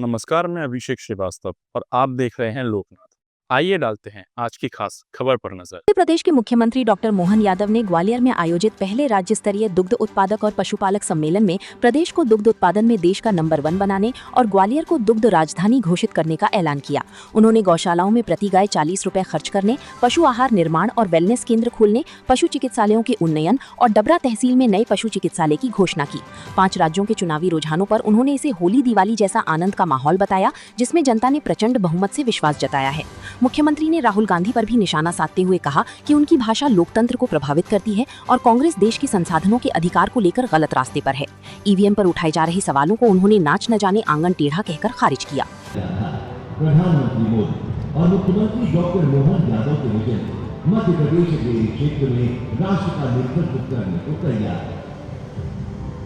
नमस्कार, मैं अभिषेक श्रीवास्तव और आप देख रहे हैं लोकनाथ। आइए डालते हैं आज की खास खबर पर नजर। मध्य प्रदेश के मुख्यमंत्री डॉक्टर मोहन यादव ने ग्वालियर में आयोजित पहले राज्य स्तरीय दुग्ध उत्पादक और पशुपालक सम्मेलन में प्रदेश को दुग्ध उत्पादन में देश का नंबर 1 बनाने और ग्वालियर को दुग्ध राजधानी घोषित करने का ऐलान किया। उन्होंने गौशालाओं में प्रति गाय 40 रुपए खर्च करने, पशु आहार निर्माण और वेलनेस केंद्र खोलने, पशु चिकित्सालयों के उन्नयन और डबरा तहसील में नए पशु चिकित्सालय की घोषणा की। 5 राज्यों के चुनावी रुझानों पर उन्होंने इसे होली दिवाली जैसा आनंद का माहौल बताया, जिसमें जनता ने प्रचंड बहुमत से विश्वास जताया है। मुख्यमंत्री ने राहुल गांधी पर भी निशाना साधते हुए कहा कि उनकी भाषा लोकतंत्र को प्रभावित करती है और कांग्रेस देश के संसाधनों के अधिकार को लेकर गलत रास्ते पर है। ईवीएम पर उठाए जा रहे सवालों को उन्होंने नाच न जाने आंगन टेढ़ा कहकर खारिज किया। प्रधानमंत्री मोदी और मुख्यमंत्री डॉक्टर मोहन यादव के विजन मध्य प्रदेश के क्षेत्र में राष्ट्र का नेतृत्व करने को तैयार है।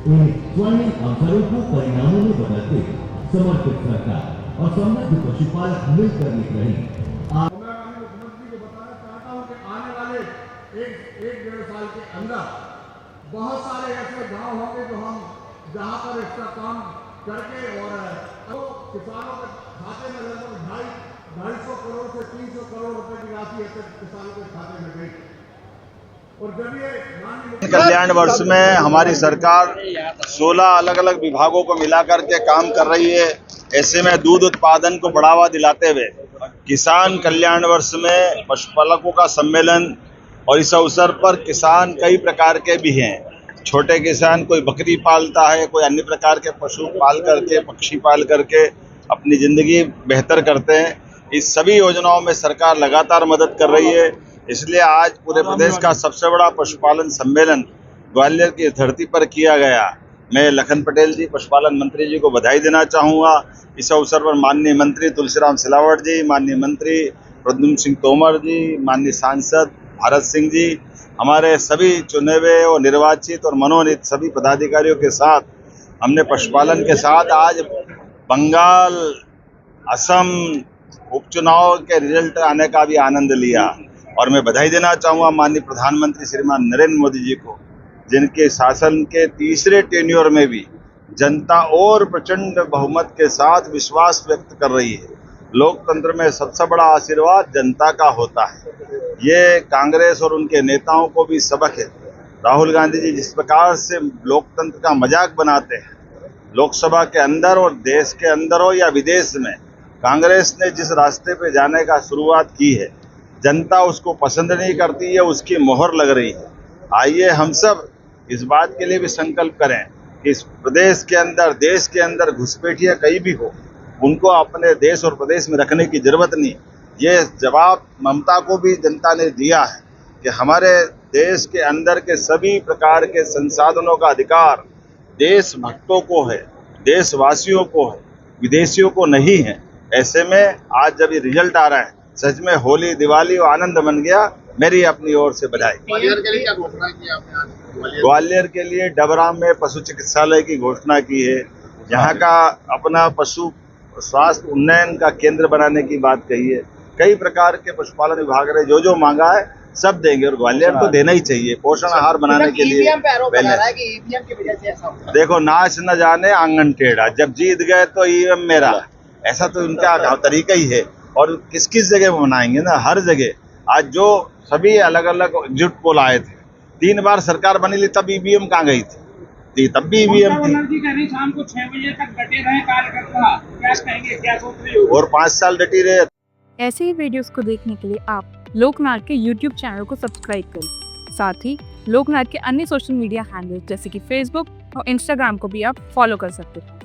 इन स्वर्णिम अवसरों को परिणामों में बदलते समर्पित सरकार और समृद्ध पशुपालक मिलकर लिख रही। एक डेढ़ साल के अंदर बहुत सारे ऐसे गांव होंगे जो हम जहां पर इसका काम करके और तो किसानों के खाते में लगभग 250 करोड़ से 300 करोड़ रुपए की राशि किसानों के खाते में गई। और जब ये कल्याण वर्ष में हमारी सरकार 16 अलग अलग विभागों को मिलाकर के काम कर रही है। ऐसे में दूध उत्पादन को बढ़ावा दिलाते हुए किसान कल्याण वर्ष में पशुपालकों का सम्मेलन और इस अवसर पर किसान कई प्रकार के भी हैं। छोटे किसान कोई बकरी पालता है, कोई अन्य प्रकार के पशु पाल करके, पक्षी पाल करके अपनी ज़िंदगी बेहतर करते हैं। इस सभी योजनाओं में सरकार लगातार मदद कर रही है। इसलिए आज पूरे प्रदेश का सबसे बड़ा पशुपालन सम्मेलन ग्वालियर की धरती पर किया गया। मैं लखन पटेल जी, पशुपालन मंत्री जी को बधाई देना चाहूँगा। इस अवसर पर माननीय मंत्री तुलसीराम सिलावट जी, माननीय मंत्री प्रद्युम्न सिंह तोमर जी, माननीय सांसद भारत सिंह जी, हमारे सभी चुने हुए और निर्वाचित और मनोनीत सभी पदाधिकारियों के साथ हमने पशुपालन के साथ आज बंगाल, असम उपचुनाव के रिजल्ट आने का भी आनंद लिया। और मैं बधाई देना चाहूँगा माननीय प्रधानमंत्री श्रीमान नरेंद्र मोदी जी को, जिनके शासन के तीसरे टेन्योर में भी जनता और प्रचंड बहुमत के साथ विश्वास व्यक्त कर रही है। लोकतंत्र में सबसे बड़ा आशीर्वाद जनता का होता है। ये कांग्रेस और उनके नेताओं को भी सबक है। राहुल गांधी जी जिस प्रकार से लोकतंत्र का मजाक बनाते हैं, लोकसभा के अंदर और देश के अंदर हो या विदेश में, कांग्रेस ने जिस रास्ते पे जाने का शुरुआत की है, जनता उसको पसंद नहीं करती है, उसकी मोहर लग रही है। आइए हम सब इस बात के लिए भी संकल्प करें कि इस प्रदेश के अंदर, देश के अंदर घुसपैठियाँ कहीं भी हो, उनको अपने देश और प्रदेश में रखने की जरूरत नहीं। ये जवाब ममता को भी जनता ने दिया है कि हमारे देश के अंदर के सभी प्रकार के संसाधनों का अधिकार देशभक्तों को है, देशवासियों को है, विदेशियों को नहीं है। ऐसे में आज जब ये रिजल्ट आ रहा है, सच में होली दिवाली और आनंद बन गया। मेरी अपनी ओर से बधाई। ग्वालियर के लिए क्या घोषणा की आपने? ग्वालियर के लिए डबरा में पशु चिकित्सालय की घोषणा की है। यहाँ का अपना पशु स्वास्थ्य उन्नयन का केंद्र बनाने की बात कही है। कई प्रकार के पशुपालन विभाग ने जो जो मांगा है सब देंगे और ग्वालियर तो देना ही चाहिए। पोषण आहार बनाने के लिए देखो, नाच न जाने आंगन टेढ़ा, जब जीत गए तो ईवीएम मेरा, ऐसा तो उनका तरीका ही है। और किस किस जगह मनाएंगे ना, हर जगह। आज जो सभी अलग अलग एग्जिट पोल आए थे, 3 बार सरकार बनी ली, तब ईवीएम कहाँ गई थी? तब भी ईवीएम थी। शाम को 6 बजे तक डटे रहे कार्यकर्ता, क्या कहेंगे, क्या सोच रही हो? और 5 साल डटी रहे। ऐसे ही वीडियोस को देखने के लिए आप लोकनाथ के YouTube चैनल को सब्सक्राइब करें। साथ ही लोकनाथ के अन्य सोशल मीडिया हैंडल्स जैसे कि फेसबुक और इंस्टाग्राम को भी आप फॉलो कर सकते हैं।